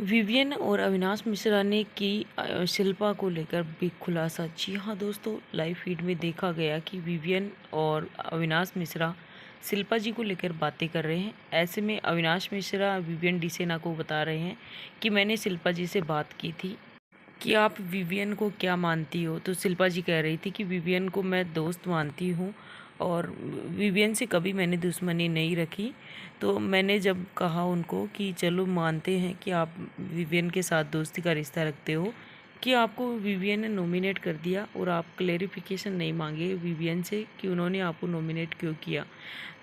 Vivian और अविनाश मिश्रा ने की शिल्पा को लेकर बिग खुलासा। जी हाँ दोस्तों, लाइव फीड में देखा गया कि विवियन और अविनाश मिश्रा शिल्पा जी को लेकर बातें कर रहे हैं। ऐसे में अविनाश मिश्रा विवियन डिसेना को बता रहे हैं कि मैंने शिल्पा जी से बात की थी कि आप विवियन को क्या मानती हो। तो शिल्पा जी कह रही थी कि विवियन को मैं दोस्त मानती हूँ और विवियन से कभी मैंने दुश्मनी नहीं रखी। तो मैंने जब कहा उनको कि चलो मानते हैं कि आप विवियन के साथ दोस्ती का रिश्ता रखते हो, कि आपको विवियन ने नॉमिनेट कर दिया और आप क्लेरिफिकेशन नहीं मांगे विवियन से कि उन्होंने आपको नॉमिनेट क्यों किया।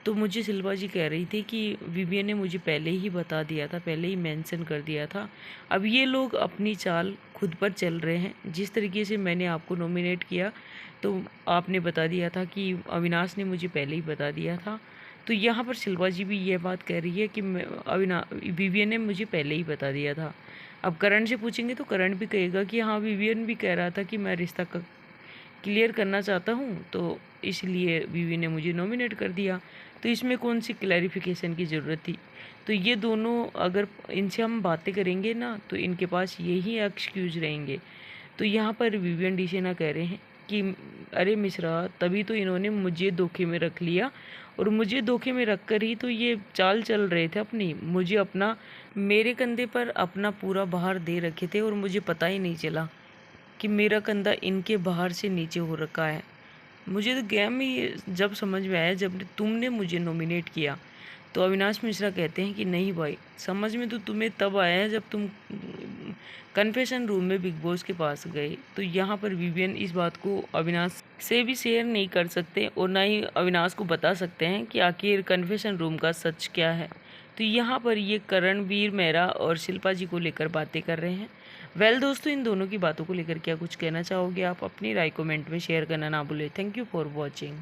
तो मुझे शिल्पा जी कह रही थी कि विवियन ने मुझे पहले ही बता दिया था, पहले ही मेंशन कर दिया था। अब ये लोग अपनी चाल खुद पर चल रहे हैं। जिस तरीके से मैंने आपको नॉमिनेट किया तो आपने बता दिया था कि अविनाश ने मुझे पहले ही बता दिया था। तो यहाँ पर शिल्पा जी भी ये बात कह रही है कि विवियन ने मुझे पहले ही बता दिया था। अब करण से पूछेंगे तो करण भी कहेगा कि हाँ, विवियन भी कह रहा था कि मैं रिश्ता क्लियर करना चाहता हूँ, तो इसलिए बीवी ने मुझे नॉमिनेट कर दिया। तो इसमें कौन सी क्लैरिफिकेशन की ज़रूरत थी। तो ये दोनों अगर इनसे हम बातें करेंगे ना तो इनके पास यही एक्सक्यूज रहेंगे। तो यहाँ पर विवियन डिसेना कह रहे हैं कि अरे मिश्रा, तभी तो इन्होंने मुझे धोखे में रख लिया और मुझे धोखे में रख कर ही तो ये चाल चल रहे थे अपनी। मुझे अपना मेरे कंधे पर अपना पूरा भार दे रखे थे और मुझे पता ही नहीं चला कि मेरा कंधा इनके बाहर से नीचे हो रखा है। मुझे तो गेम में ये जब समझ में आया जब तुमने मुझे नॉमिनेट किया। तो अविनाश मिश्रा कहते हैं कि नहीं भाई, समझ में तो तुम्हें तब आया है जब तुम कन्फेशन रूम में बिग बॉस के पास गए। तो यहाँ पर विवियन इस बात को अविनाश से भी शेयर नहीं कर सकते और ना ही अविनाश को बता सकते हैं कि आखिर कन्फेशन रूम का सच क्या है। तो यहाँ पर ये करणवीर मेहरा और शिल्पा जी को लेकर बातें कर रहे हैं। दोस्तों, इन दोनों की बातों को लेकर क्या कुछ कहना चाहोगे आप? अपनी राय कमेंट में शेयर करना ना भूलें। Thank you for watching.